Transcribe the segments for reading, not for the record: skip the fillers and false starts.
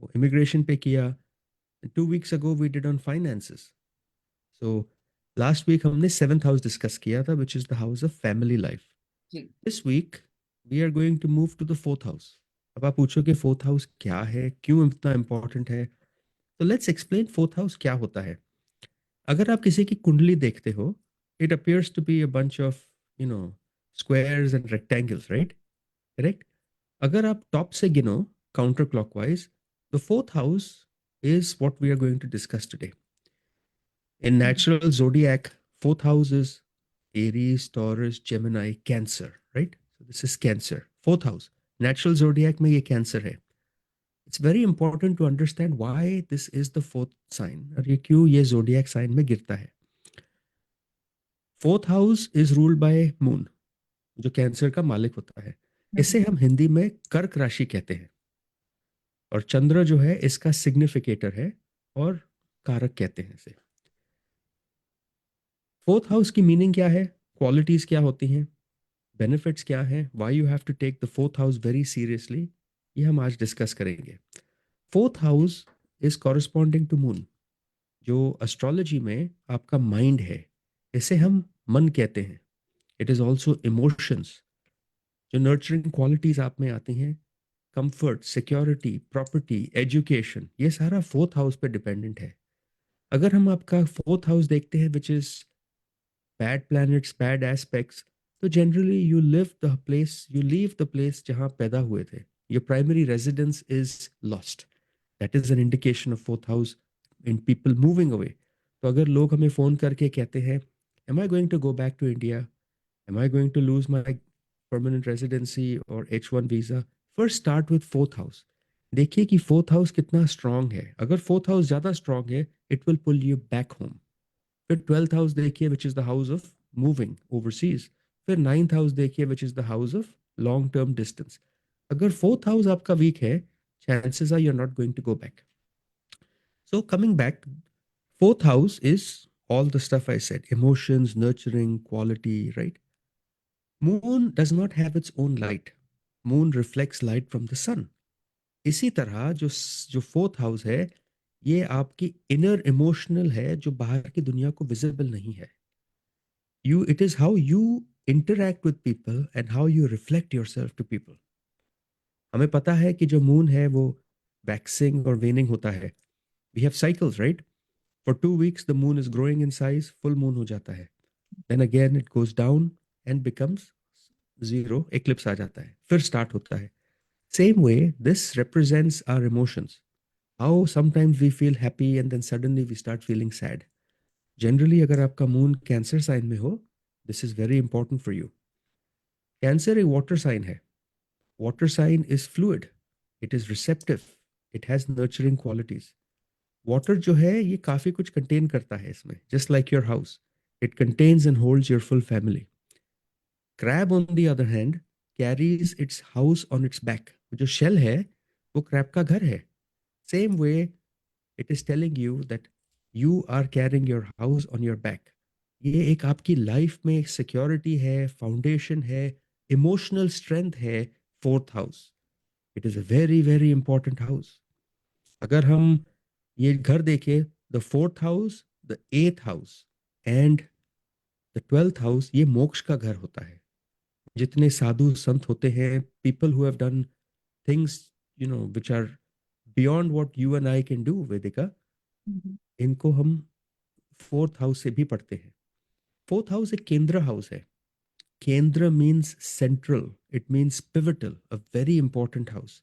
वो इमिग्रेशन पे किया. 2 weeks ago we did on finances. So last week हमने 7th house डिस्कस किया था, which is the house of family life. Ji. This week we are going to move to the 4th house. अब आप पूछोगे 4th house क्या है, क्यों इतना important है. तो लेट्स एक्सप्लेन 4th हाउस क्या होता है. अगर आप किसी की कुंडली देखते हो, it appears to be a bunch of you know squares and rectangles, right? Correct. अगर आप टॉप से गिनो counter clockwise, the 4th house is what we are going to discuss today. In natural zodiac, 4th house is Aries, Taurus, Gemini, Cancer, right? So this is Cancer. 4th house. Natural zodiac में ये Cancer है. It's very important to understand why this is the 4th sign और ये क्यों ये zodiac sign में गिरता है. 4th house is ruled by moon, जो कैंसर का मालिक होता है. इसे हम हिंदी में कर्क राशि कहते हैं. और चंद्र जो है इसका सिग्निफिकेटर है और कारक कहते हैं इसे. 4th हाउस की मीनिंग क्या है, क्वालिटीज क्या होती हैं, बेनिफिट्स क्या हैं, why you have to take the 4th house very seriously, ये हम आज डिस्कस करेंगे. 4th house is corresponding to moon, जो एस्ट्रोलॉजी में आपका माइंड है. इसे हम मन कहते हैं. इट इज ऑल्सो इमोशंस, जो नर्चरिंग क्वालिटीज आप में आती हैं, कंफर्ट, सिक्योरिटी, प्रॉपर्टी, एजुकेशन, ये सारा 4th हाउस पे डिपेंडेंट है. अगर हम आपका 4th हाउस देखते हैं which is bad planets, bad aspects, तो generally you leave the place जहां पैदा हुए थे. Your primary residence is lost. That is an indication of 4th house in people moving away. तो अगर लोग हमें फोन करके कहते हैं, am I going to go back to India, am I going to lose my permanent residency or H1 visa? First start with 4th house. देखिए कि 4th house कितना स्ट्रांग है. अगर 4th हाउस ज्यादा स्ट्रांग है, it will pull you back home. फिर 12th house देखिए which is the house of moving overseas. फिर 9th हाउस देखिए which is the house of long term distance. अगर 4th हाउस आपका वीक है, chances are you're not going to go back. So coming back, 4th house is all the stuff I said: emotions, nurturing, quality, right? Moon does not have its own light. Moon reflects light from the sun. इसी तरह जो जो 4th house है, ये आपकी inner emotional है, जो बाहर की दुनिया को विजिबल नहीं है. It is how you interact with people and how you reflect yourself to people. हमें पता है कि जो मून है वो वैक्सिंग और वेनिंग होता है. We have cycles, right? For 2 weeks the moon is growing in size, full moon हो जाता है. Then again it goes down and becomes zero, eclipse आ जाता है, फिर स्टार्ट होता है. Same way this represents our emotions. How sometimes we feel happy and then suddenly we start feeling sad. Generally अगर आपका मून कैंसर साइन में हो, this is very important for you. Cancer एक वाटर साइन है. Water sign is fluid, it is receptive, it has nurturing qualities. Water जो है ये काफी कुछ कंटेन करता है इसमें, just like your house. It contains and holds your full family. Crab on the other hand carries its house on its back. जो shell है वो क्रैब का घर है. Same way it is telling you that you are carrying your house on your back. ये एक आपकी life में एक सिक्योरिटी है, फाउंडेशन है, इमोशनल स्ट्रेंथ है. 4th house, it is a very very important house. अगर हम ये घर देखें, the 4th house, the 8th house and the 12th house, ये मोक्ष का घर होता है. जितने साधु संत होते हैं, people who have done things which are beyond what you and I can do, Vedika, इनको हम 4th हाउस से भी पढ़ते हैं. 4th हाउस एक केंद्र हाउस है. केंद्र means central, it means pivotal, a very important house.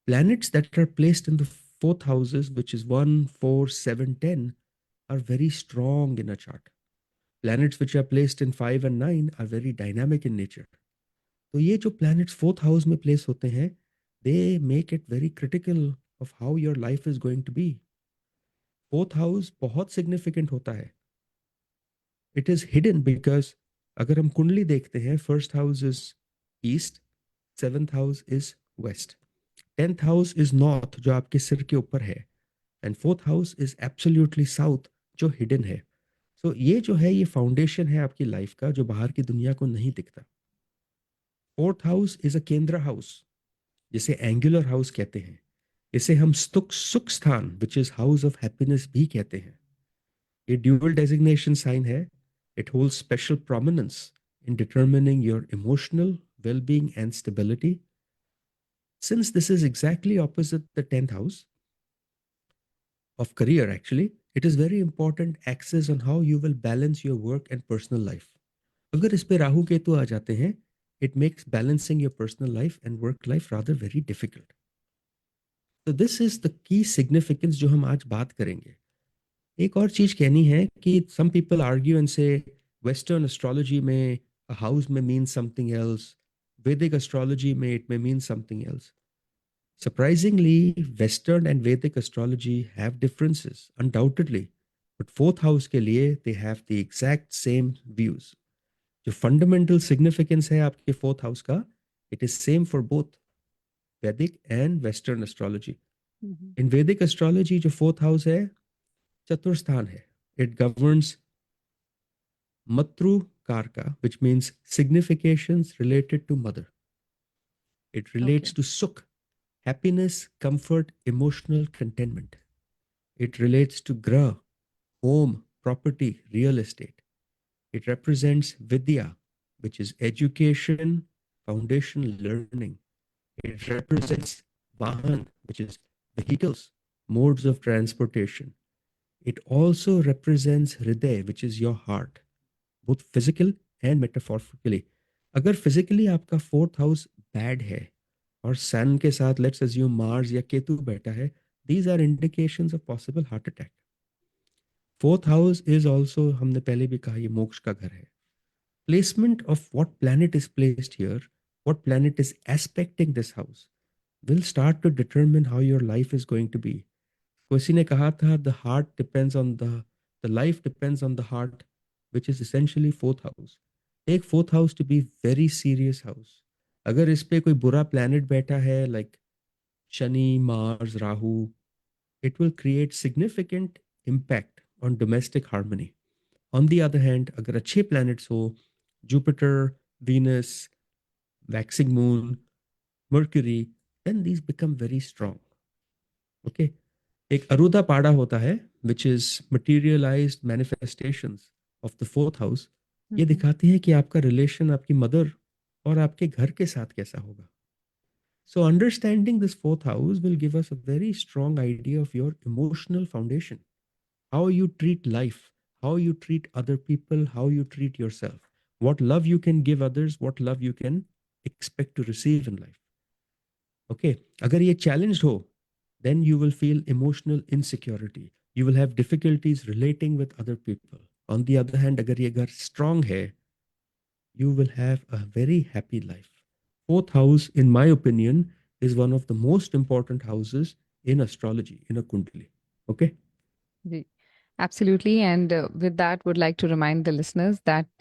Planets that are placed in the 4th houses, which is 1, 4, 7, 10, are very strong in a chart. Planets which are placed in 5 and 9 are very dynamic in nature. तो ये जो planets 4th house में place होते हैं, they make it very critical of how your life is going to be. 4th house बहुत significant होता है. It is hidden because अगर हम कुंडली देखते हैं, 1st house is east, 7th house is west, 10th house is north, जो आपके सिर के ऊपर है, and 4th house is absolutely south, जो हिडन है. सो ये जो है ये फाउंडेशन है आपकी लाइफ का, जो बाहर की दुनिया को नहीं दिखता. 4th हाउस इज अ केंद्र हाउस, जिसे एंगुलर हाउस कहते हैं. इसे हम सुख स्थान which is house of happiness भी कहते हैं. ये ड्यूअल डेजिग्नेशन साइन है. It holds special prominence in determining your emotional well-being and stability. Since this is exactly opposite the 10th house of career, actually, it is very important access on how you will balance your work and personal life. अगर इस पे राहु केतु आ जाते हैं, it makes balancing your personal life and work life rather very difficult. So this is the key significance जो हम आज बात करेंगे. एक और चीज कहनी है कि some people argue and say Western astrology में a house may mean something else, Vedic astrology may it may mean something else. Surprisingly, Western and Vedic astrology have differences, undoubtedly, but fourth house के लिए they have the exact same views. जो fundamental significance है आपके fourth house का, it is same for both Vedic and Western astrology. Mhm. In Vedic astrology जो fourth house है, चतुर्स्थान है. It governs Matru Karka, which means significations related to mother. It relates Okay. to Sukh, happiness, comfort, emotional contentment. It relates to Grah, home, property, real estate. It represents Vidya, which is education, foundation, learning. It represents Vahan, which is vehicles, modes of transportation. It also represents Hriday, which is your heart, both physical and metaphorically. अगर physically आपका fourth house bad है और sun के साथ let's assume Mars या केतु बैठा है, these are indications of possible heart attack. Fourth house is also हमने पहले भी कहा ये मोक्ष का घर है. Placement of what planet is placed here, what planet is aspecting this house, will start to determine how your life is going to be. किसी ने कहा था the heart depends on the life depends on the heart, which is essentially fourth house. Take fourth house to be very serious house. अगर इस पे कोई बुरा planet बैठा है like Shani, Mars, Rahu, it will create significant impact on domestic harmony. On the other hand, अगर अच्छे planets हो, Jupiter, Venus, waxing moon, Mercury, then these become very strong. Okay. एक अरुदा पाड़ा होता है which is materialised manifestations of the fourth house. ये Mhm. दिखाती है कि आपका रिलेशन आपकी मदर और आपके घर के साथ कैसा होगा. So understanding this fourth house will give us a very strong idea of your emotional foundation, how you treat life, how you treat other people, how you treat yourself, what love you can give others, what love you can expect to receive in life. Okay, अगर ये challenged हो, then you will feel emotional insecurity. You will have difficulties relating with other people. On the other hand, अगर ये घर strong है, you will have a very happy life. Fourth house, in my opinion, is one of the most important houses in astrology, in a kundali. Okay? जी, absolutely. And with that, would like to remind the listeners that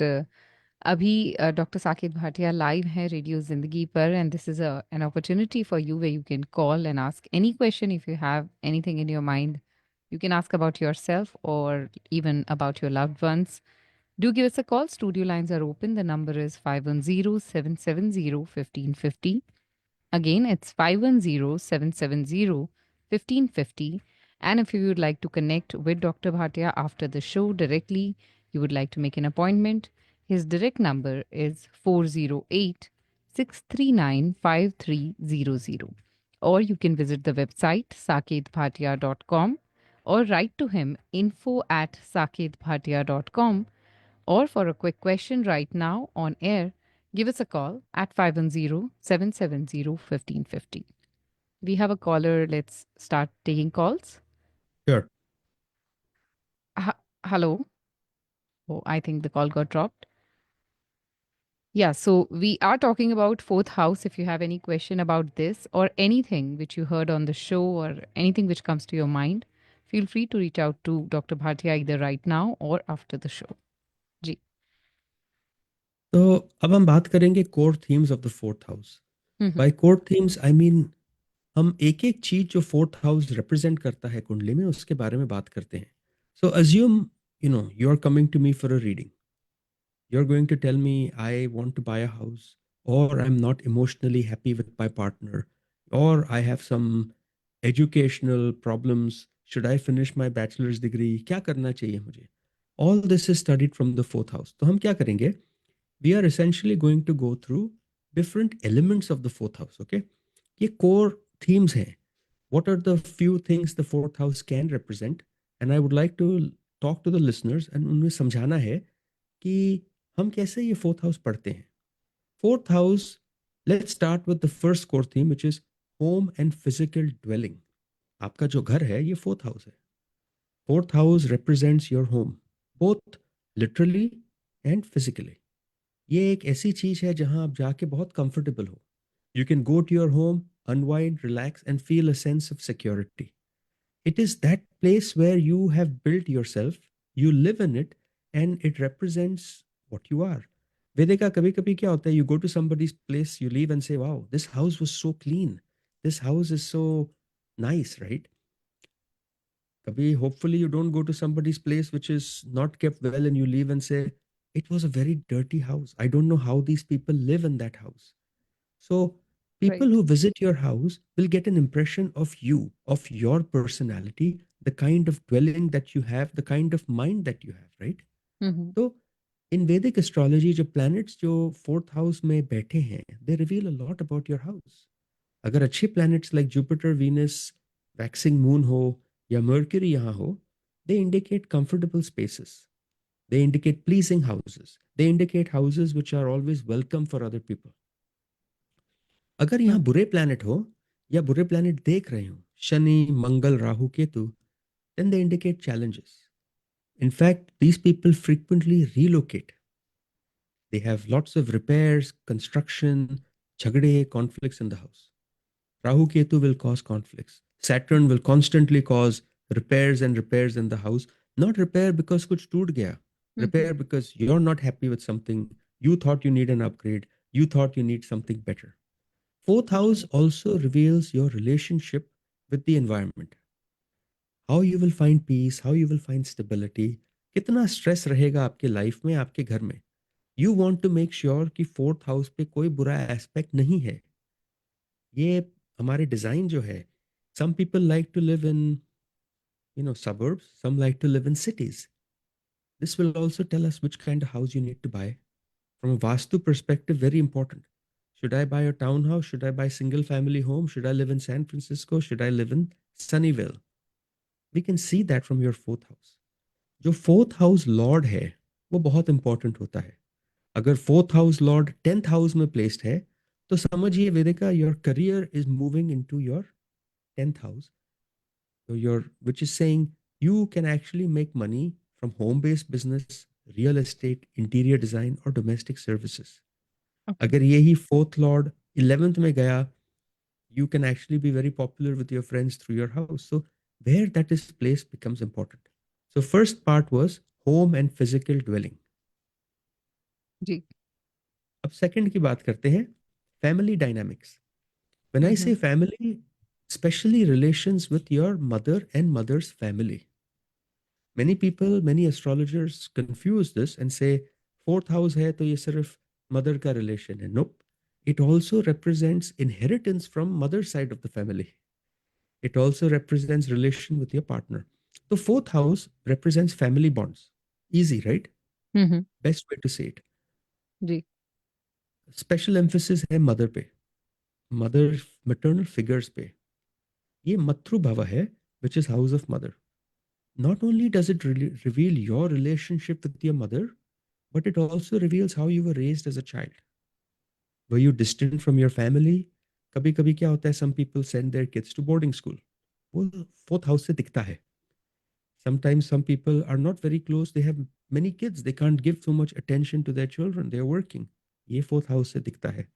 अभी doctor Saket Bhatia live है radio जिंदगी पर and this is an opportunity for you way you can call and ask any question if you have anything in your mind. You can ask about yourself or even about your loved ones. Do give us a call. Studio lines are open. The number is 510-770-1550. Again, it's 510-770-1550. And if you would like to connect with Dr. Bhatia after the show directly, you would like to make an appointment, his direct number is 408-639-5300. Or you can visit the website saketbhatia.com or write to him info@saketbhatia.com. Or for a quick question right now on air, give us a call at 510-770-1550. We have a caller. Let's start taking calls. Sure. Hello. Oh, I think the call got dropped. Yeah, so we are talking about fourth house. If you have any question about this or anything which you heard on the show or anything which comes to your mind, feel free to reach out to Dr. Bhatia either right now or after the show. Ji. तो अब हम बात करेंगे core themes of the fourth house. Mhm. By core themes I mean हम एक एक चीज जो फोर्थ हाउस रिप्रेजेंट करता है कुंडली में उसके बारे में बात करते हैं. So assume you are coming to me for a reading. You're going to tell me I want to buy a house, or I'm not emotionally happy with my partner, or I have some educational problems. Should I finish my bachelor's degree? क्या करना चाहिए मुझे? All this is studied from the fourth house. तो हम क्या करेंगे? We are essentially going to go through different elements of the fourth house. Okay, ये core themes हैं. What are the few things the fourth house can represent? And I would like to talk to the listeners and उन्हें समझाना है कि हम कैसे ये fourth house पढ़ते हैं. Fourth house, let's start with the first core theme, which is home and physical dwelling. आपका जो घर है ये फोर्थ हाउस है. Fourth house represents your home, both literally and physically. ये एक ऐसी चीज है जहां आप जाके बहुत कंफर्टेबल हो. You can go to your home, unwind, relax and feel a sense of security. It is that place where you have built yourself, you live in it, and it represents what you are. Vedika, kabhi kabhi kya hota hai? You go to somebody's place, you leave and say, wow, this house was so clean. This house is so nice, right? Kabhi, hopefully, you don't go to somebody's place which is not kept well and you leave and say, it was a very dirty house. I don't know how these people live in that house. So, people Right. who visit your house will get an impression of you, of your personality, the kind of dwelling that you have, the kind of mind that you have, right? Mm-hmm. So, in Vedic astrology, जो planets जो fourth house में बैठे हैं, they reveal a lot about your house. अगर अच्छे planets like Jupiter, Venus, waxing moon हो या Mercury यहाँ हो, they indicate comfortable spaces. They indicate pleasing houses. They indicate houses which are always welcome for other people. अगर यहाँ Mm-hmm. बुरे planet हो या बुरे planet देख रहे हो, शनि, मंगल, Rahu, Ketu, then they indicate challenges. In fact, these people frequently relocate. They have lots of repairs, construction, jhagde, conflicts in the house. Rahu Ketu will cause conflicts. Saturn will constantly cause repairs in the house. Not repair because kuch toot gaya. Mm-hmm. Repair because you're not happy with something. You thought you need an upgrade. You thought you need something better. Fourth house Right. also reveals your relationship with the environment. How you will find peace, how you will find stability. कितना stress रहेगा आपके life में, आपके घर में. You want to make sure कि fourth house पे कोई बुरा aspect नहीं है. ये हमारे डिजाइन जो है, some people like to live in suburbs, some like to live in cities. This will also tell us which kind of house you need to buy. From a vastu perspective, very important. Should I buy a townhouse? Should I buy single family home? Should I live in San Francisco? Should I live in Sunnyvale? We can see that from your fourth house. जो fourth house lord है वो बहुत important होता है. अगर fourth house lord tenth house में placed है तो समझिए Vedika, your career is moving into your tenth house. So which is saying you can actually make money from home-based business, real estate, interior design, or domestic services. Okay. अगर यही fourth lord 11th में गया, you can actually be very popular with your friends through your house. So where that is placed becomes important. So first part was home and physical dwelling. जी. अब second की बात करते हैं, family dynamics. When I Mm-hmm. say family, especially relations with your mother and mother's family. Many people, many astrologers confuse this and say fourth house है तो ये सिर्फ mother का relation है. Nope. It also represents inheritance from mother side of the family. It also represents relation with your partner. So fourth house represents family bonds. Easy, right? Mm-hmm. Best way to say it. Ji. Special emphasis है mother पे, mother maternal figures पे. ये matru bhava है, which is house of mother. Not only does it really reveal your relationship with your mother, but it also reveals how you were raised as a child. Were you distant from your family? कभी कभी क्या होता है, some people send their kids to boarding school. वो fourth house से दिखता है. Sometimes some people are not very close. They have many kids. They can't give so much attention to their children. They are working. ये fourth house से दिखता है.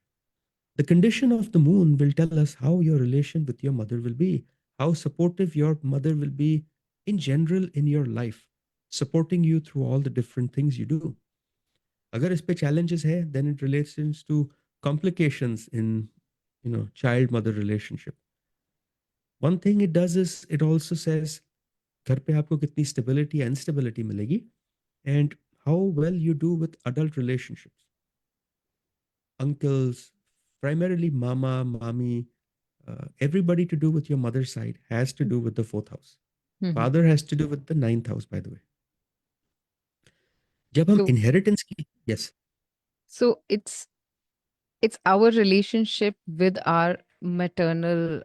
The condition of the moon will tell us how your relation with your mother will be, how supportive your mother will be in general in your life, supporting you through all the different things you do. अगर इस पे challenges है, then it relates to complications in child mother relationship. One thing it does is it also says घर पे आपको कितनी stability and instability मिलेगी, and how well you do with adult relationships. Uncles, primarily mama, mommy, Everybody to do with your mother's side has to do with the fourth house. Mhm. Father has to do with the ninth house, by the way. जब हम So, inheritance की, yes, so it's our relationship with our maternal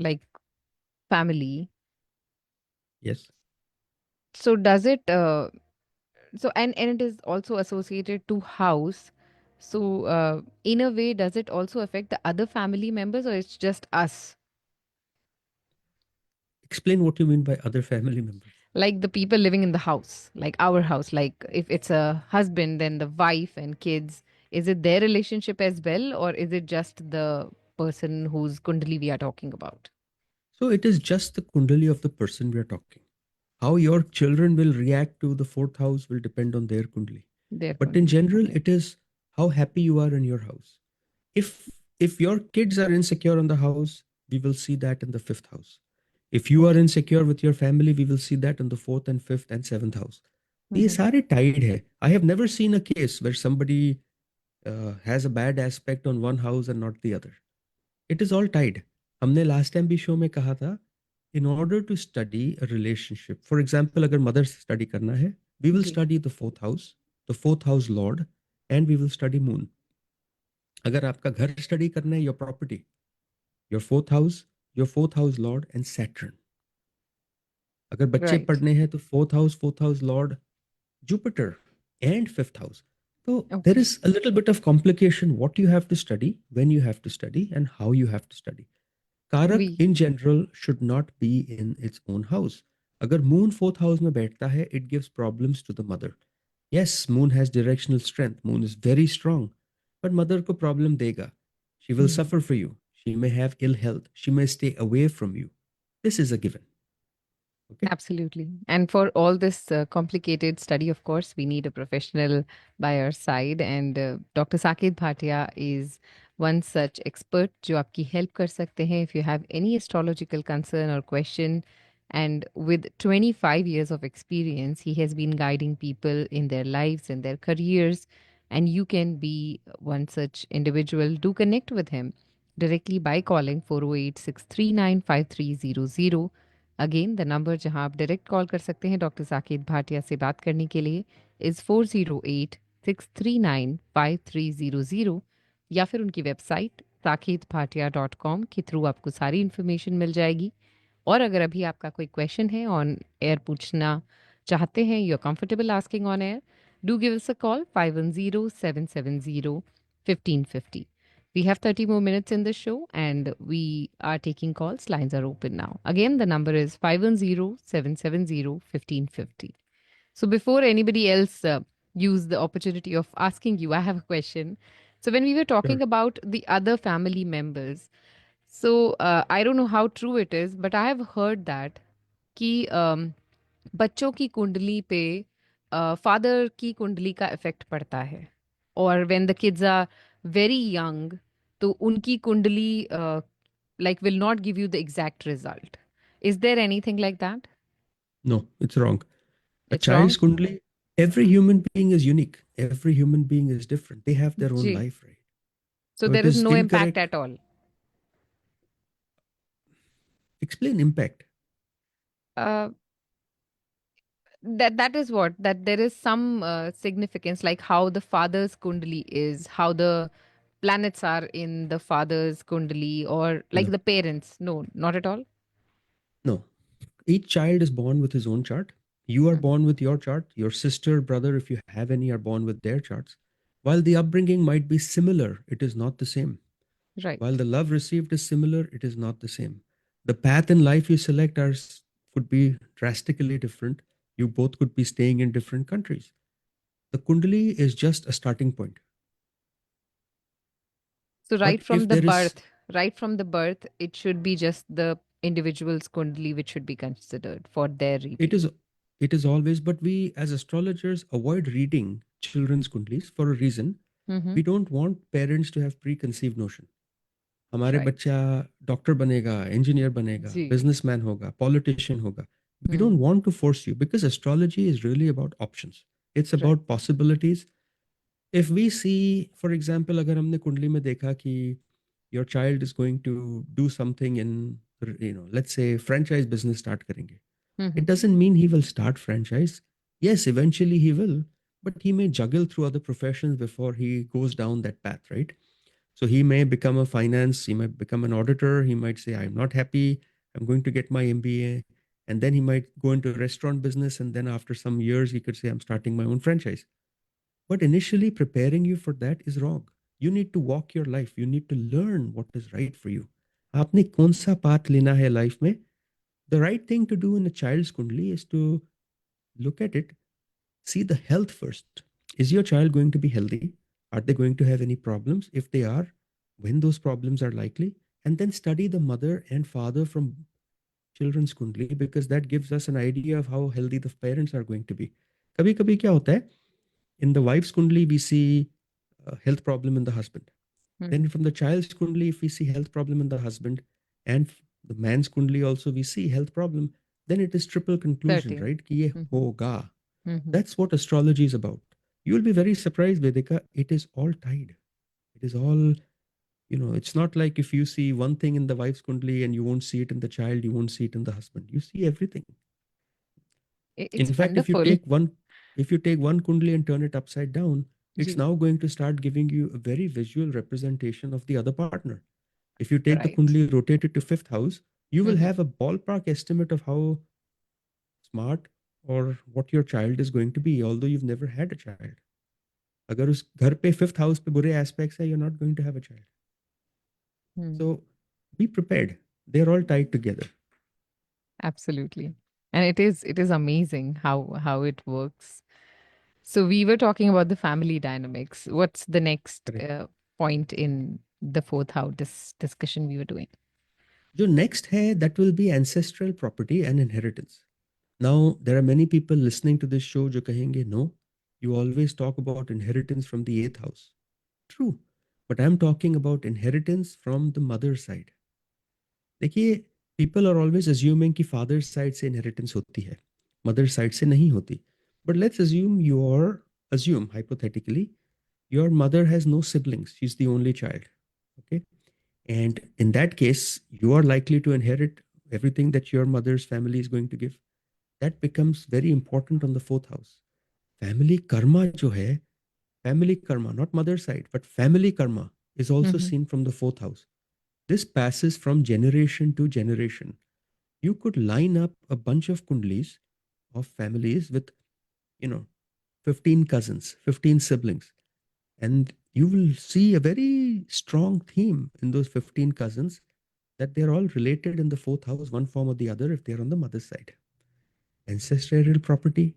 like family. yes. So does it so and it is also associated to house. So in a way, does it also affect the other family members, or it's just us? Explain what you mean by other family members. Like the people living in the house, like our house, like if it's a husband, then the wife and kids, is it their relationship as well, or is it just the person whose kundali we are talking about? So it is just the kundali of the person we are talking. How your children will react to the fourth house will depend on their kundali. Their But in kundali. general, Okay. it is how happy you are in your house. If your kids are insecure on the house, we will see that in the fifth house. If you are Okay. insecure with your family, we will see that in the fourth and fifth and seventh house. ये Mm-hmm. सारे tied है. I have never seen a case where somebody has a bad aspect on one house and not the other. It is all tied. हमने last time भी show में कहा था, in order to study a relationship, for example, अगर mother से study करना है, we will ji. study the fourth house lord, and we will study moon. अगर आपका घर study करना है, your property, your fourth house lord and Saturn. अगर बच्चे Right. पढ़ने हैं तो fourth house lord Jupiter and fifth house. So there Okay. is a little bit of complication what you have to study, when you have to study, and how you have to study. Karak We. in general should not be in its own house. अगर moon fourth house में बैठता है, it gives problems to the mother. Yes, moon has directional strength. Moon is very strong, but mother को problem देगा. She will Mhm. suffer for you. She may have ill health. She may stay away from you. This is a given. Okay. Absolutely. And for all this complicated study, of course, we need a professional by our side. And Dr. Saket Bhatia is one such expert जो आपकी help कर सकते हैं if you have any astrological concern or question. And with 25 years of experience, he has been guiding people in their lives and their careers. And you can be one such individual. Do connect with him directly by calling 408 639 5300. Again the number जहां आप direct call कर सकते हैं doctor Saket Bhatia से बात करने के लिए इज़ 408 639 5300, या फिर उनकी वेबसाइट saketbhatia.com के थ्रू आपको सारी इन्फॉर्मेशन मिल जाएगी। और अगर अभी आपका कोई क्वेश्चन है ऑन एयर पूछना चाहते हैं, you are comfortable asking on air, do give us a call 510-770-1550. We have 30 more minutes in the show and we are taking calls. Lines are open now. Again, the number is 510-770-1550. So before anybody else use the opportunity of asking you, I have a question. So when we were talking Sure. about the other family members, so I don't know how true it is, but I have heard that कि बच्चों की कुंडली पे father की कुंडली का effect पड़ता है, और when the kids are very young तो उनकी कुंडली like will not give you the exact result. Is there anything like that? No, it's wrong. A It's wrong. child's kundali, every human being is unique. Every human being is different. They have their own जी. life, right? So So there it is is no impact incorrect. at all. Explain impact. uh, that is what, that there is some significance, like how the father's kundali is, how the planets are in the father's kundali, or like No, the parents. No, not at all. no. Each child is born with his own chart. You are Mhm. born with your chart. Your sister, brother, if you have any, are born with their charts. While the upbringing might be similar, it is not the same. While Right. the love received is similar, it is not the same. The path in life you select could be drastically different. You both could be staying in different countries. The Kundali is just a starting point. So But if there is, right from the birth, it should be just the individual's kundali which should be considered for their it reading. is, it is always, but we as astrologers avoid reading children's Kundalis for a reason. Mm-hmm. We don't want parents to have preconceived notion. हमारे Right. बच्चा doctor बनेगा, engineer बनेगा, जी. Businessman होगा, politician होगा. We Hmm. don't want to force you because astrology is really about options. It's Right. about possibilities. If we see, for example, अगर हमने कुंडली में देखा कि your child is going to do something in, let's say franchise business start करेंगे. It Mhm. doesn't mean he will start franchise. Yes, eventually he will, but he may juggle through other professions before he goes down that path, right? So he may become a finance, he might become an auditor, he might say, I'm not happy, I'm going to get my MBA. And then he might go into restaurant business. And then after some years, he could say, I'm starting my own franchise. But initially, preparing you for that is wrong. You need to walk your life. You need to learn what is right for you. आपने कौन सा path लेना है life में? The right thing to do in a child's kundli is to look at it, see the health first. Is your child going to be healthy? Are they going to have any problems? If they are, when those problems are likely, and then study the mother and father from children's kundli, because that gives us an idea of how healthy the parents are going to be. कभी कभी क्या होता है, in the wife's kundli we see a health problem in the husband. Then Mhm. from the child's kundli, if we see health problem in the husband, and the man's kundli also we see health problem, then it is triple conclusion, Certainly. right? कि ये Mhm. होगा. Mhm. That's what astrology is about. You'll be very surprised, Vedika. It is all tied. It is all, it's not like if you see one thing in the wife's kundli and you won't see it in the child, you won't see it in the husband. You see everything. In It's fact, wonderful. if you take one kundli and turn it upside down, it's Ji. now going to start giving you a very visual representation of the other partner. If you take the Right. kundli, rotate it to fifth house, you will Mhm. have a ballpark estimate of how smart or what your child is going to be, although you've never had a child. अगर उस घर पे fifth house पे बुरे aspects है, you're not going to have a child. Hmm. So be prepared. They're all tied together. Absolutely. And it is amazing how it works. So we were talking about the family dynamics. What's the next Correct. point in the fourth house discussion we were doing? जो next है, that will be ancestral property and inheritance. Now, there are many people listening to this show जो कहेंगे, no, you always talk about inheritance from the eighth house. True, but I'm talking about inheritance from the mother side. देखिए, people are always assuming कि father side से inheritance होती है, mother side से नहीं होती. But let's assume hypothetically, your mother has no siblings. She's the only child. Okay. And in that case, you are likely to inherit everything that your mother's family is going to give. That becomes very important on the fourth house. Family karma जो है, family karma, not mother side, but family karma is also Mhm. seen from the fourth house. This passes from generation to generation. You could line up a bunch of kundlis of families with, you know, 15 cousins, 15 siblings, and you will see a very strong theme in those 15 cousins that they're all related in the fourth house, one form or the other, if they're on the mother's side. Ancestral property,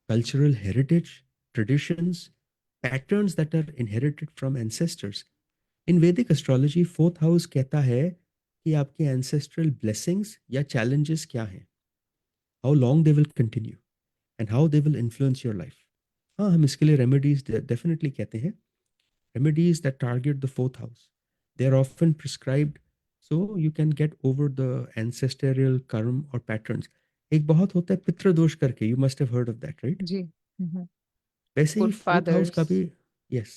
cultural heritage, traditions, patterns that are inherited from ancestors. In Vedic astrology, fourth house कहता है कि आपके ancestral blessings या challenges क्या हैं, how long they will continue, and how they will influence your life. हाँ, हम इसके लिए remedies definitely कहते हैं. Remedies that target the fourth house. They are often prescribed so you can get over the ancestral karma or patterns. एक बहुत होता है पितृ दोष करके, you must have heard of that, right? Ji. Mhm. वैसे ही फोर्थ हाउस का भी, Forefathers, yes,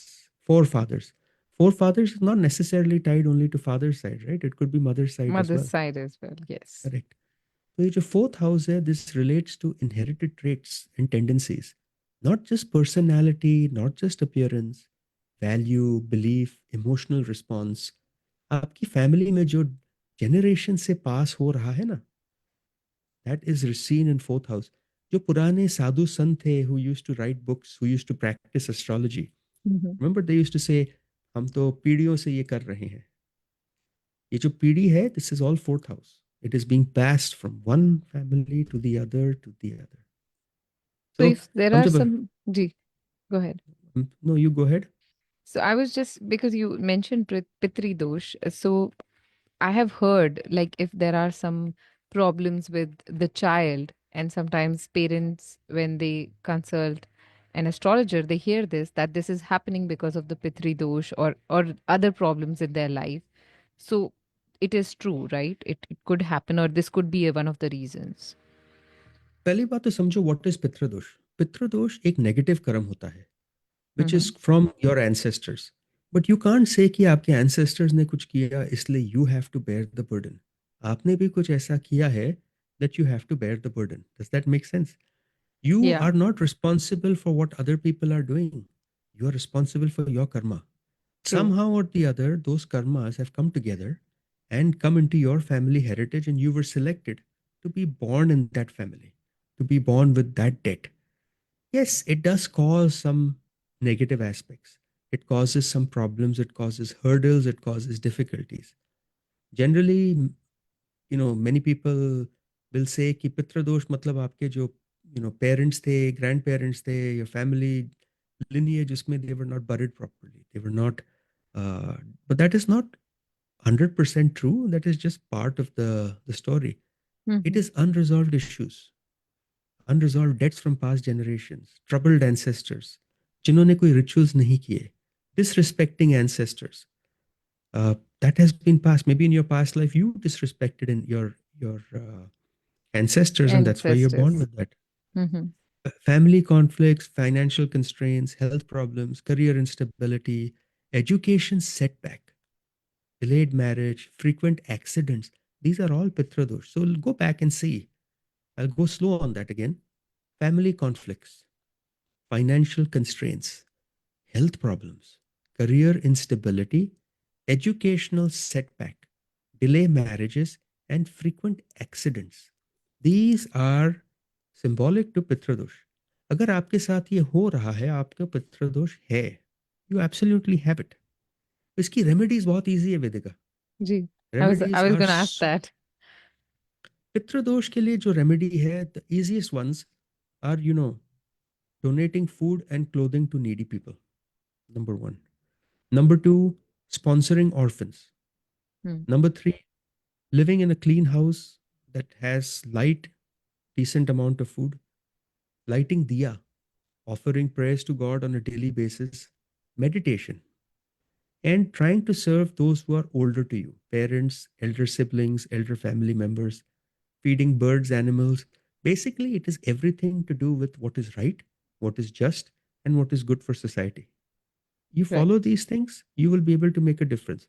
forefathers. Forefathers is not necessarily tied only to father's side, right? It could be mother's side as mother's well. side as well. Yes. Correct. तो ये जो fourth house है, this relates to inherited traits and tendencies, not just personality, not just appearance, value, belief, emotional response. आपकी family में जो generation से पास हो रहा है ना, that is seen in fourth house. जो पुराने साधु संत थे who used to write books, who used to practice astrology, Mhm. remember they used to say, हम तो पीढ़ियों से ये कर रहे हैं. ये जो पीढ़ी है, this is all fourth house. It is being passed from one family to the other to the other. So So if there हम are जब, some, Ji, go ahead. no, you go ahead. So I was just because you mentioned Pitri dosh. So I have heard like if there are some problems with the child, and sometimes parents, when they consult an astrologer, they hear this that this is happening because of the Pitri dosh or other problems in their life. So it is true, right? It could happen, or this could be one of the reasons. पहली बात तो समझो what is पितृदोष. पितृदोष एक negative कर्म होता है, which is Mm-hmm. from your ancestors. But you can't say कि आपके एंसेस्टर्स ने कुछ किया इसलिए you have to bear the burden. आपने भी कुछ ऐसा किया है that you have to bear the burden. Does that make sense? You Yeah, are not responsible for what other people are doing. You are responsible for your karma. true. Somehow or the other, those karmas have come together and come into your family heritage, and you were selected to be born in that family, to be born with that debt. Yes, it does cause some negative aspects. It causes some problems, it causes hurdles, it causes difficulties. Generally, many people will say कि पितृदोष मतलब आपके जो parents थे, grand parents थे, your family lineage उसमें they were not buried properly, they were not but that is not 100% true. That is just part of the story. It Mhm. is unresolved issues, unresolved debts from past generations, troubled ancestors जिन्होंने कोई rituals नहीं किए, disrespecting ancestors, that has been passed. Maybe in your past life you disrespected in your ancestors, and that's why you're born Ancestors. with that. Mhm. Family conflicts, financial constraints, health problems, career instability, education setback, delayed marriage, frequent accidents. These are all Pitradosh. So we'll go back and see. I'll go slow on that again. Family conflicts, financial constraints, health problems, career instability, educational setback, delay marriages, and frequent accidents. These are symbolic to पितृदोष. अगर आपके साथ ये हो रहा है, आपका पितृदोष है, यू एब्सोल्युटली हैव इट. इसकी रेमेडीज बहुत इजी है Vedika. Gee, I remedies was are gonna ask that. पितृदोष के लिए जो रेमेडी है, the easiest ones are donating food and clothing to needy people. Number one. Number two, sponsoring orphans. Hmm. Number three, living in a clean house that has light, decent amount of food, lighting diya, offering prayers to God on a daily basis, meditation, and trying to serve those who are older to you, parents, elder siblings, elder family members, feeding birds, animals. Basically, it is everything to do with what is right, what is just, and what is good for society. You Right. follow these things, you will be able to make a difference.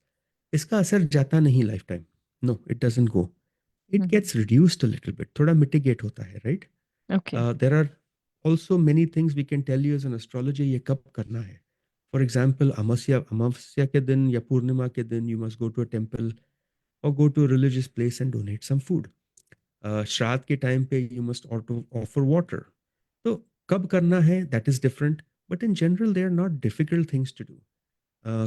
इसका असर जाता नहीं life time. No, it doesn't go. It Mhm. Gets reduced a little bit, थोड़ा mitigate होता है, right? Okay. There are also many things we can tell you as an astrology ये कब करना है. फॉर एग्जाम्पल, अमावस्या के दिन या पूर्णिमा के दिन you must go to a temple और go to a religious place and donate some food. श्राद्ध के टाइम पे यू मस्ट ऑफर वाटर. तो कब करना है, that is different. But in general they are not difficult things to do.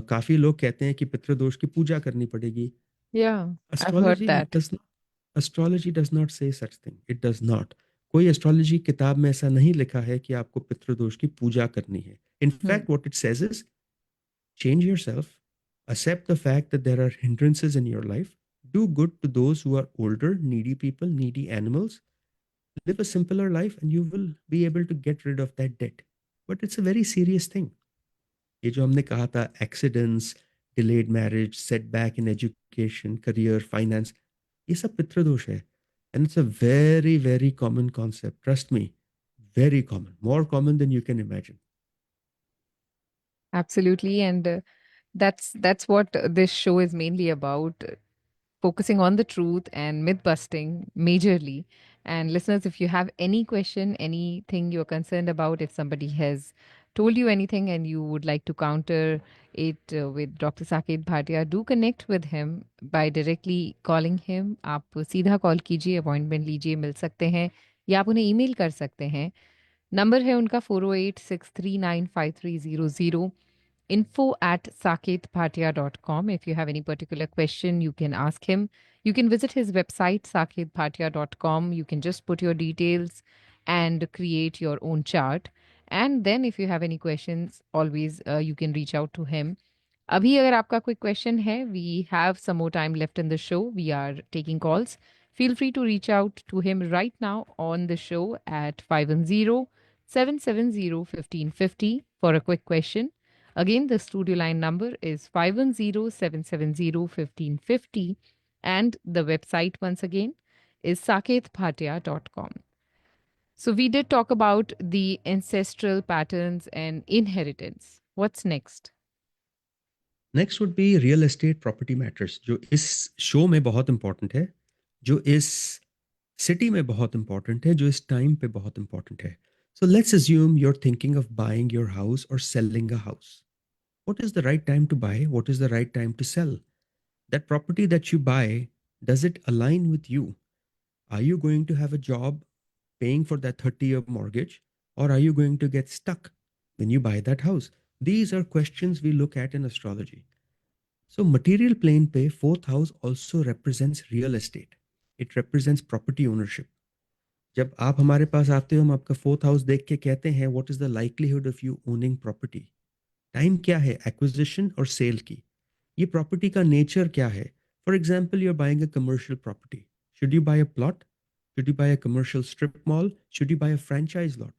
काफी लोग कहते हैं कि पितृदोष की पूजा करनी पड़ेगी. Yeah, I've heard astrology that. Does astrology does not say such thing. It does not. कोई एस्ट्रोलॉजी किताब में ऐसा नहीं लिखा है कि आपको पितृदोष की पूजा करनी है. इन Hmm. Fact what it says is, change yourself, accept the fact that there are hindrances in your life, do good to those who are older, needy people, needy animals, live a simpler life, and you will be able to get rid of that debt. But it's a very serious thing. ये जो हमने कहा था, accidents, delayed marriage, setback in education, career, finance, ये सब पितृदोष है. And it's a very very common concept, trust me. Very common, more common than you can imagine. Absolutely, and that's what this show is mainly about. Focusing on the truth and myth busting majorly. And listeners, if you have any question, anything you're concerned about, if somebody has told you anything and you would like to counter it with Dr. Saket Bhatia, do connect with him by directly calling him. आप सीधा call कीजिए, appointment लीजिए, मिल सकते हैं या आप उन्हें email कर सकते हैं. नंबर है उनका 408-639-5300. info@saketbhatia.com. If you have any particular question, you can ask him. You can visit his website, saketbhatia.com. You can just put your details and create your own chart. And then, if you have any questions, always you can reach out to him. अभी अगर आपका कोई question है, we have some more time left in the show, we are taking calls. Feel free to reach out to him right now on the show at 510-770-1550 for a quick question. Again, the studio line number is 510-770-1550. And the website, once again, is saketbhatia.com. So, we did talk about the ancestral patterns and inheritance. What's next? Next would be real estate property matters, जो इस show में बहुत important है, जो इस city में बहुत important है, जो इस टाइम पे बहुत इंपॉर्टेंट है. So let's assume you are thinking of buying your house और selling a house. What is the right time to buy? What is the right time to sell? That property that you buy, does it align with you? Are you going to have a job paying for that 30-year mortgage? Or are you going to get stuck when you buy that house? These are questions we look at in astrology. So, material plane pay, fourth house also represents real estate. It represents property ownership. जब आप हमारे पास आते हो, हम आपका fourth house देख के कहते हैं what is the likelihood of you owning property. Time क्या है एक्विजिशन और सेल की, ये प्रॉपर्टी का नेचर क्या है. For example, you are buying a commercial property. Should you buy a plot? Should you buy a commercial strip mall? Should you buy a franchise lot?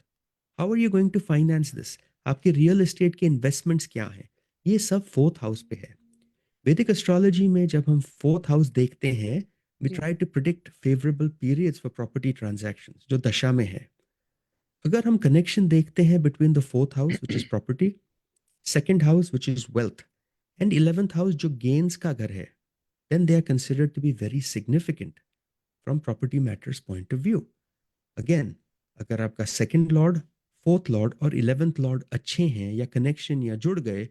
How are you going to finance this? आपके real estate के investments क्या हैं? ये सब fourth house पे है. वैदिक astrology में जब हम फोर्थ हाउस देखते हैं, वी जी try to predict favourable periods for property transactions जो दशा में है. अगर हम कनेक्शन देखते हैं between the fourth house which is property, second house which is wealth, and 11th house जो गेन्स का घर है, then they are considered to be very significant from property matters point of view. Again, अगर आपका second Lord, fourth Lord और 11th Lord अच्छे हैं या कनेक्शन या जुड़ गए,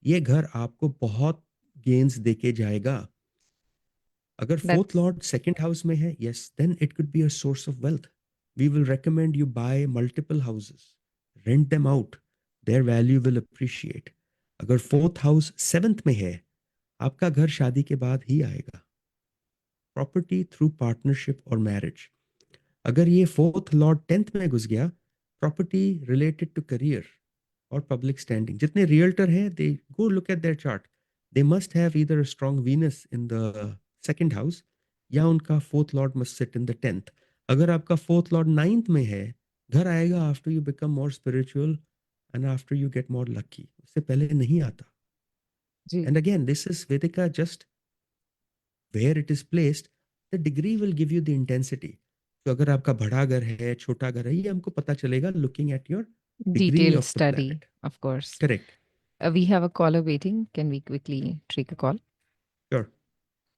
ये घर आपको बहुत गेन्स देके जाएगा. अगर fourth that's Lord second house में है, yes, then it could be a source of wealth. We will recommend you buy multiple houses, rent them out, their value will appreciate. अगर फोर्थ हाउस सेवेंथ में है, आपका घर शादी के बाद ही आएगा. प्रॉपर्टी थ्रू पार्टनरशिप और मैरिज. अगर ये फोर्थ लॉर्ड टेंथ में घुस गया, प्रॉपर्टी रिलेटेड टू करियर और पब्लिक स्टैंडिंग. जितने रियल्टर हैं, they go look at their chart, they must have either a strong Venus in the second house, या उनका fourth lord must sit in the tenth. अगर आपका fourth lord ninth में है, घर आएगा after you become more spiritual and after you get more lucky, उससे पहले नहीं आता. जी and again, this is Vedika, just where it is placed, the degree will give you the intensity. तो अगर आपका बड़ा घर है, छोटा घर है, ये हमको पता चलेगा looking at your degree detailed of the study, planet. of course. Correct. We have a caller waiting. Can we quickly take a call? Sure.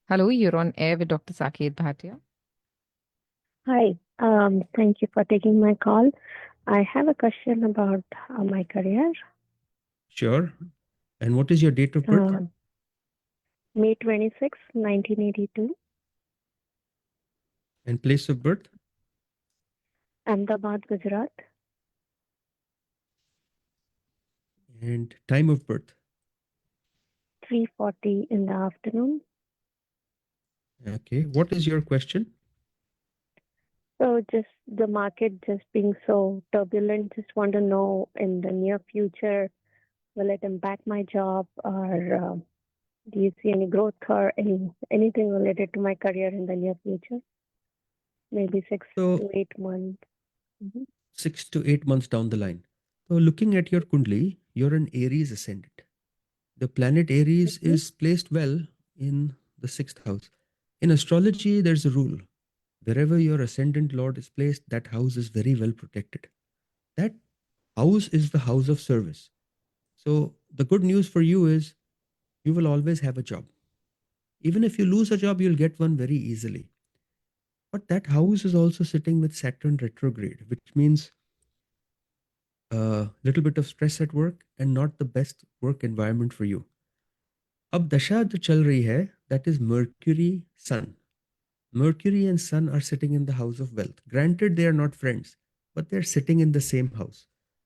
Hello, you're on air with Dr. Saket Bhatia. Hi, thank you for taking my call. I have a question about my career. Sure. And what is your date of birth May 26, 1982, and place of birth? Ahmedabad, Gujarat, And time of birth? 3:40 in the afternoon. Okay. What is your question? So just the market just being so turbulent, just want to know in the near future, will it impact my job, or do you see any growth or anything related to my career in the near future? Maybe 6 So to 8 months. Mhm. 6 to 8 months down the line. So looking at your kundli, you're an Aries ascendant. The planet Aries Mhm. is placed well in the sixth house. In astrology, there's a rule. Wherever your ascendant lord is placed, that house is very well protected. That house is the house of service. So the good news for you is you will always have a job. Even if you lose a job, you'll get one very easily. But that house is also sitting with Saturn retrograde, which means a little bit of stress at work and not the best work environment for you. अब दशा जो चल रही है, that is Mercury Sun. Mercury and Sun are sitting in the house of wealth. Granted, they are not friends, but they're sitting in the same house.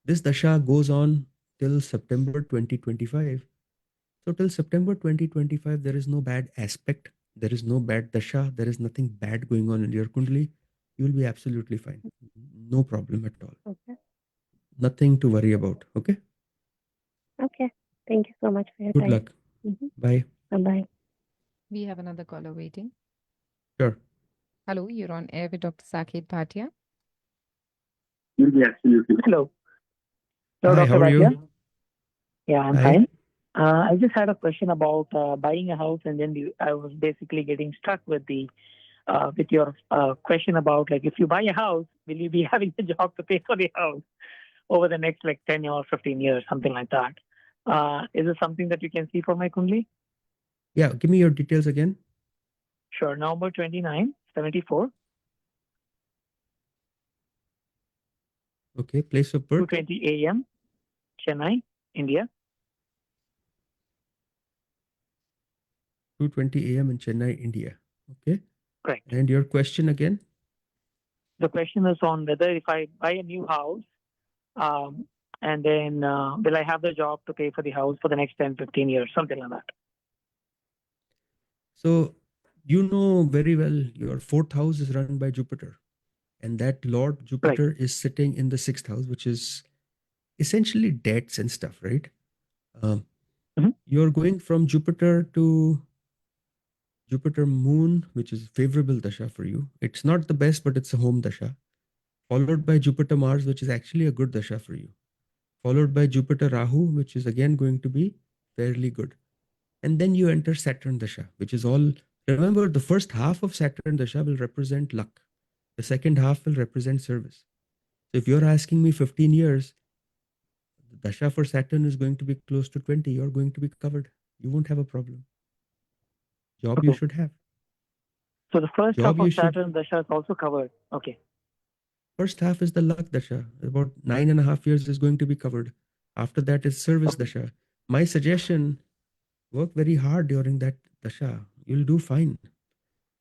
This dasha goes on till September 2025. So, till September 2025, there is no bad aspect. There is no bad dasha. There is nothing bad going on in your kundli. You will be absolutely fine. No problem at all. Okay. Nothing to worry about. Okay? Okay. Thank you so much for your Good time. luck. Mhm. Bye. Bye-bye. We have another caller waiting. Sure. Hello, you're on air with Dr. Saket Bhatia. Yeah, absolutely. Hello. Hello, Hi, how Dr. are Bhatia. you? Yeah, I'm Hi. fine. I just had a question about buying a house, and then I was basically getting stuck with the with your question about, like, if you buy a house, will you be having a job to pay for the house over the next like 10 or 15 years, something like that? Is it something that you can see for my Kundli? Yeah, give me your details again. Sure. November 29, 74, Okay, place of birth. 2:20 a.m., Chennai, India. 2:20 a.m. in Chennai, India. Okay. Correct. And your question again? The question is on whether if I buy a new house, and then will I have the job to pay for the house for the next 10, 15 years, something like that. So you know very well your fourth house is run by Jupiter, and that Lord Right. Jupiter is sitting in the sixth house, which is essentially debts and stuff, right? Um, Mhm. you're going from Jupiter to Jupiter Moon, which is favorable dasha for you. It's not the best, but it's a home dasha. Followed by Jupiter Mars, which is actually a good dasha for you. Followed by Jupiter Rahu, which is again going to be fairly good. And then you enter Saturn dasha, which is all. Remember, the first half of Saturn dasha will represent luck. The second half will represent service. So if you're asking me 15 years, the dasha for Saturn is going to be close to 20. You're going to be covered. You won't have a problem. Job you Okay. should have. So the first Job half you of should. Saturn Dasha is also covered. Okay. First half is the luck dasha. About 9.5 years is going to be covered. After that is service Okay. dasha. My suggestion: work very hard during that dasha. You'll do fine.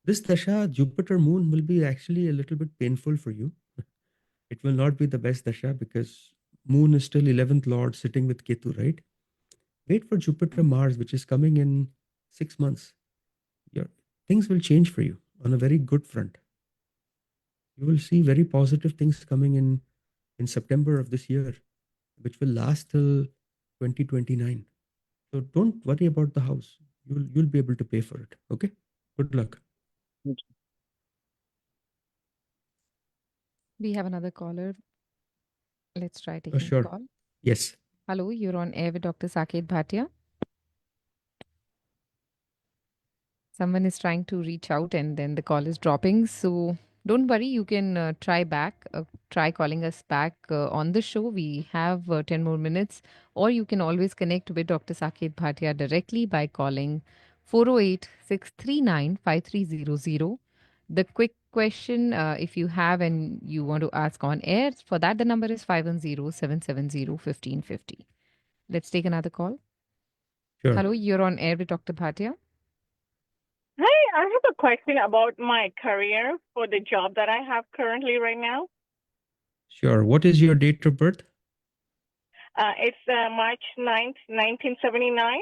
This dasha, Jupiter Moon, will be actually a little bit painful for you. It will not be the best dasha because Moon is still 11th Lord sitting with Ketu, right? Wait for Jupiter Mars, which is coming in 6 months. Your things will change for you on a very good front. You will see very positive things coming in September of this year, which will last till 2029. So don't worry about the house. You'll be able to pay for it. Okay. Good luck. We have another caller. Let's try taking the Sure. call. Yes. Hello, you're on air with Dr. Saket Bhatia. Someone is trying to reach out and then the call is dropping. So don't worry, you can try calling us back on the show. We have 10 more minutes, or you can always connect with Dr. Saket Bhatia directly by calling 408 639 5300. The quick question, if you have and you want to ask on air, for that the number is 510 770 1550. Let's take another call. Sure. Hello, you're on air with Dr. Bhatia. Hi, I have a question about my career for the job that I have currently right now. Sure. What is your date of birth? It's March 9th, 1979.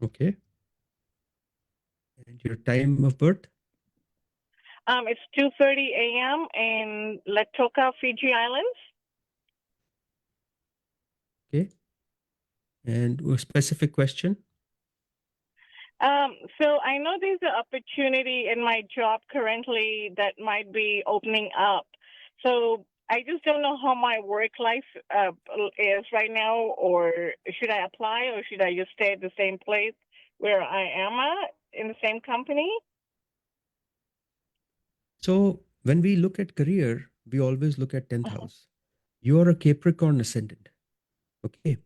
Okay. And your time of birth? It's 2:30 a.m. in Latoka, Fiji Islands. Okay. And a specific question? So I know there's an opportunity in my job currently that might be opening up. So I just don't know how my work life is right now, or should I apply, or should I just stay at the same place where I am at in the same company? So when we look at career, we always look at 10th house. You are a Capricorn ascendant, okay,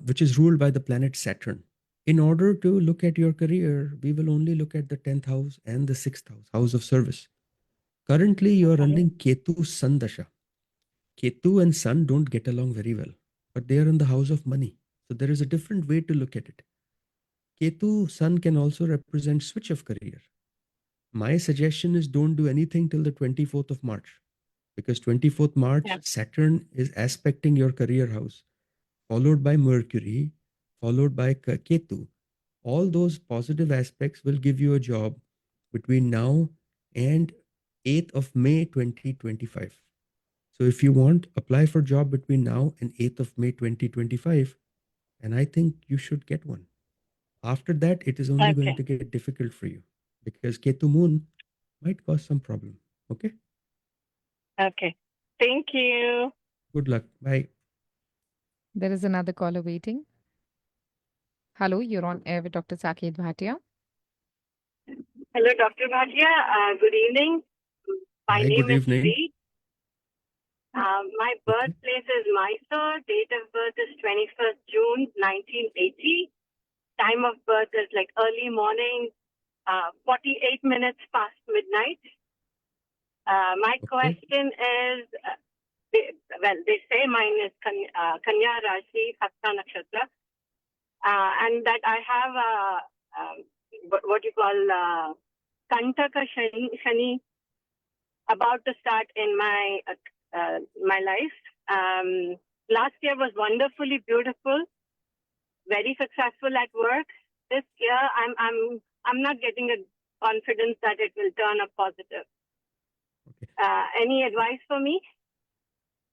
which is ruled by the planet Saturn. In order to look at your career, we will only look at the 10th house and the 6th house, house of service. Currently, you are running Ketu Sun Dasha. Ketu and Sun don't get along very well, but they are in the house of money. So there is a different way to look at it. Ketu Sun can also represent switch of career. My suggestion is don't do anything till the 24th of March, because 24th March, Yeah. Saturn is aspecting your career house, followed by Mercury, followed by Ketu. All those positive aspects will give you a job between now and 8th of May 2025. So if you want, apply for job between now and 8th of May 2025, and I think you should get one. After that, it is only going Okay. to get difficult for you because Ketu Moon might cause some problem. Okay? Okay. Thank you. Good luck. Bye. There is another caller waiting. Hello, you're on air with Dr. Saket Bhatia. Hello, Dr. Bhatia. Good evening. My Hi, name good is evening. Sri. My Okay. birthplace is Mysore. Date of birth is 21st June 1980. Time of birth is like early morning, 48 minutes past midnight. My Okay. question is, they say mine is Kanya Rashi, Hasta Nakshatra, and that I have what you call Kantaka Shani about to start in my life. Last year was wonderfully beautiful, very successful at work. This year, I'm not getting a confidence that it will turn up positive. Okay. Any advice for me?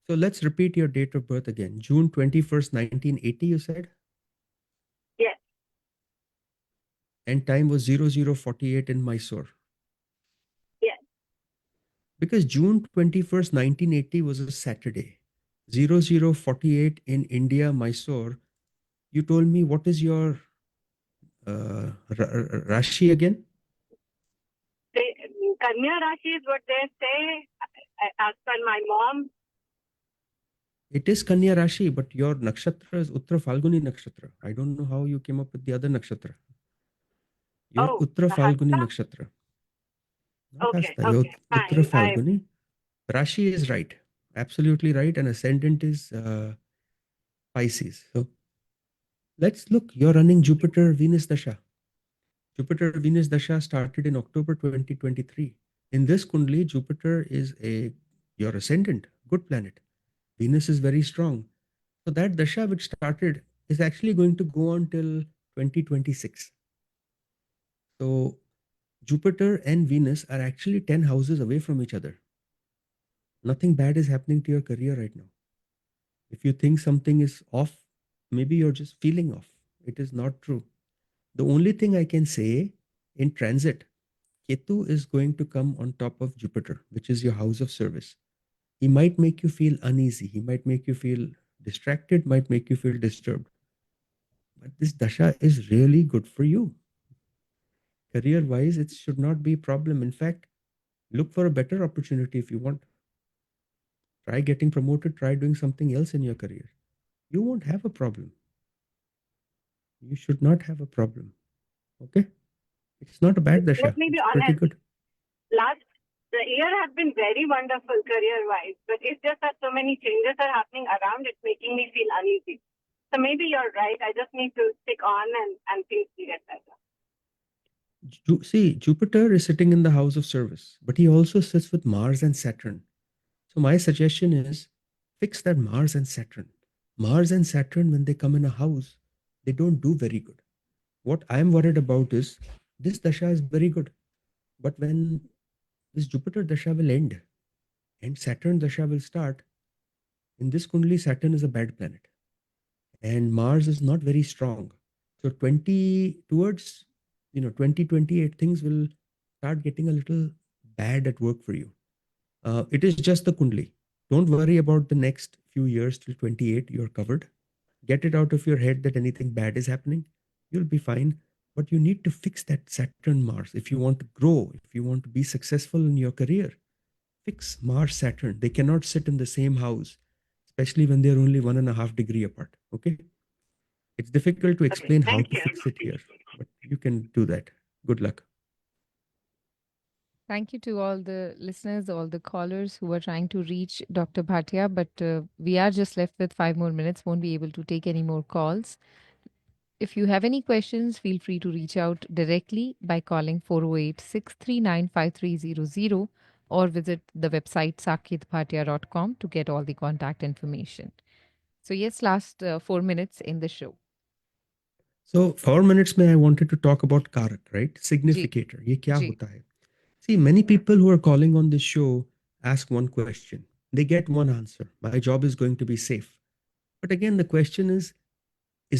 So let's repeat your date of birth again. June 21st, 1980, you said? Yes. And time was 0048 in Mysore. Yes. Because June 21st, 1980 was a Saturday. 0048 in India, Mysore. You told me what is your Rashi again? Kanya Rashi is what they say, as per my mom. It is Kanya Rashi, but your nakshatra is Uttar Falguni nakshatra. I don't know how you came up with the other nakshatra. Your Uttar Falguni Hasta? nakshatra. Not Okay, Hasta, your Uttar fine. Falguni. Rashi is right. Absolutely right. And ascendant is Pisces. So let's look. You're running Jupiter Venus Dasha. Jupiter Venus Dasha started in October 2023. In this Kundli, Jupiter is your ascendant, good planet. Venus is very strong. So that Dasha which started is actually going to go on till 2026. So Jupiter and Venus are actually 10 houses away from each other. Nothing bad is happening to your career right now. If you think something is off, maybe you're just feeling off. It is not true. The only thing I can say in transit, Ketu is going to come on top of Jupiter, which is your house of service. He might make you feel uneasy. He might make you feel distracted, might make you feel disturbed. But this Dasha is really good for you. Career wise, it should not be a problem. In fact, look for a better opportunity if you want. Try getting promoted, try doing something else in your career. You won't have a problem. You should not have a problem. Okay? It's not a bad Dasha. Let me be It's pretty honest. good. The year has been very wonderful career-wise, but it's just that so many changes are happening around. It's making me feel uneasy. So maybe you're right. I just need to stick on and things will get better. See, Jupiter is sitting in the house of service, but he also sits with Mars and Saturn. So my suggestion is fix that Mars and Saturn. Mars and Saturn, when they come in a house, they don't do very good. What I'm worried about is this Dasha is very good. But when this Jupiter Dasha will end and Saturn Dasha will start, in this Kundli, Saturn is a bad planet. And Mars is not very strong. So 2028, things will start getting a little bad at work for you. It is just the Kundli. Don't worry about the next few years till 28. You're covered. Get it out of your head that anything bad is happening. You'll be fine. But you need to fix that Saturn Mars if you want to grow, if you want to be successful in your career. Fix Mars Saturn. They cannot sit in the same house, especially when they're only 1.5 degree apart. Okay. It's difficult to explain how Thank to you. fix it here, but you can do that. Good luck. Thank you to all the listeners, all the callers who were trying to reach Dr. Bhatia, but we are just left with 5 more minutes, won't be able to take any more calls. If you have any questions, feel free to reach out directly by calling 408 639 5300 or visit the website saketbhatia.com to get all the contact information. So, yes, last 4 minutes in the show. So 4 minutes में I wanted to talk about Karak, right? Ji, Significator. ये क्या जी. होता है? See, many people who are calling on this show ask one question. They get one answer. My job is going to be safe. But again, the question is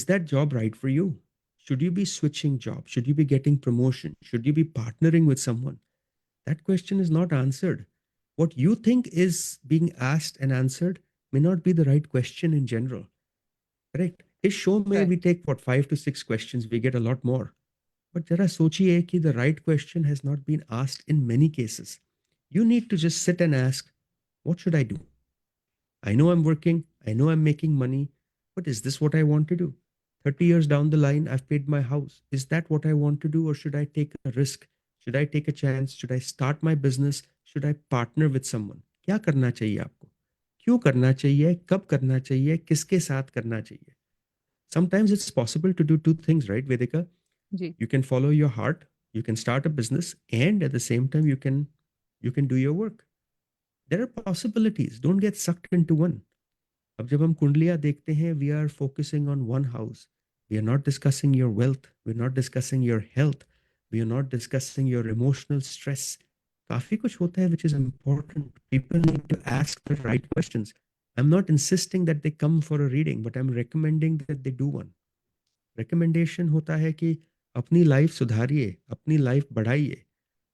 that job right for you? Should you be switching jobs? Should you be getting promotion? Should you be partnering with someone? That question is not answered. What you think is being asked and answered may not be the right question in general. Correct? His show may Right. we take what 5 to 6 questions, we get a lot more. But jara sochiye ki the right question has not been asked in many cases. You need to just sit and ask, what should I do? I know I'm working, I know I'm making money, but is this what I want to do? 30 years down the line, I've paid my house. Is that what I want to do, or should I take a risk? Should I take a chance? Should I start my business? Should I partner with someone? क्या करना चाहिए आपको? क्यों करना चाहिए? कब करना चाहिए? किसके साथ करना चाहिए? Sometimes it's possible to do two things, right, Vedika? Ji You can follow your heart, you can start a business, and at the same time you can do your work. There are possibilities. Don't get sucked into one. अब जब हम कुंडलियां देखते हैं, we are focusing on one house. We are not discussing your wealth. We're not discussing your health. We are not discussing your emotional stress. काफी कुछ होता है which is important. People need to ask the right questions. I'm not insisting that they come for a reading, but I'm recommending that they do one. Recommendation होता है कि अपनी life सुधारिए, अपनी life बढ़ाइए.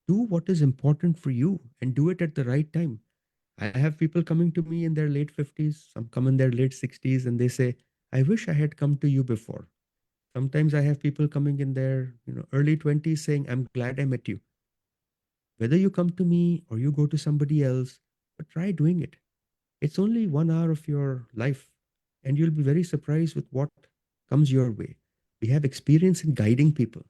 Do what is important for you and do it at the right time. I have people coming to me in their late 50s, some come in their late 60s, and they say, I wish I had come to you before. Sometimes I have people coming in their early 20s saying, I'm glad I met you. Whether you come to me or you go to somebody else, but try doing it. It's only 1 hour of your life, and you'll be very surprised with what comes your way. We have experience in guiding people.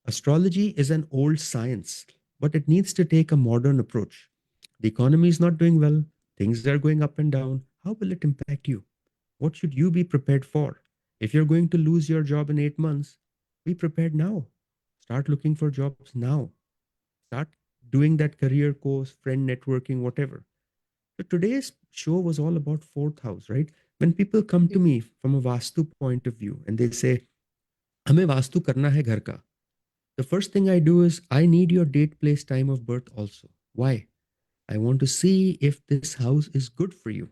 Astrology is an old science, but it needs to take a modern approach. The economy is not doing well, things are going up and down. How will it impact you? What should you be prepared for? If you're going to lose your job in 8 months, be prepared now. Start looking for jobs now. Start doing that career course, friend networking, whatever. So today's show was all about fourth house, right? When people come to ji me from a Vastu point of view and they say, हमें वास्तु करना है घर का, the first thing I do is I need your date, place, time of birth also. Why? I want to see if this house is good for you.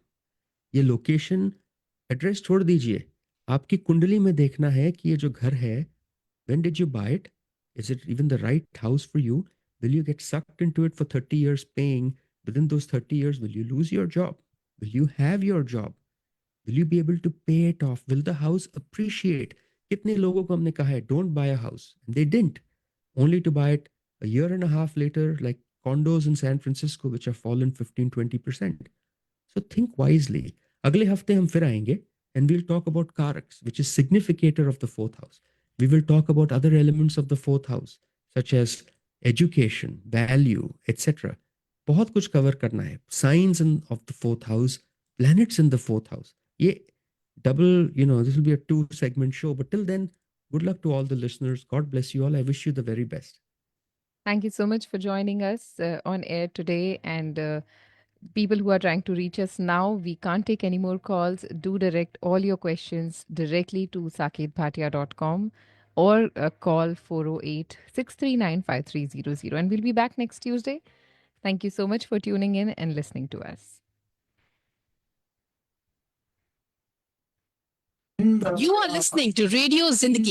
ये location address छोड़ दीजिए. आपकी कुंडली में देखना है कि ये जो घर है, when did you buy it? Is it even the right house for you? Will you get sucked into it for 30 years paying? Within those 30 years, will you lose your job? Will you have your job? Will you be able to pay it off? Will the house appreciate? कितने लोगों को हमने कहा है, don't buy a house. And they didn't. Only to buy it a year and a half later, like condos in San Francisco, which have fallen 15-20%. So think wisely. अगले हफ्ते हम फिर आएंगे and we'll talk about Karakas, which is significator of the fourth house. We will talk about other elements of the fourth house, such as education, value, etc. बहुत कुछ cover करना है. Signs of the fourth house, planets in the fourth house. ये double, this will be a 2-segment show. But till then, good luck to all the listeners. God bless you all. I wish you the very best. Thank you so much for joining us on air today. And people who are trying to reach us now, we can't take any more calls. Do direct all your questions directly to saketbhatia.com or call 408 639 5300. And we'll be back next Tuesday. Thank you so much for tuning in and listening to us. You are listening to Radio Zindagi.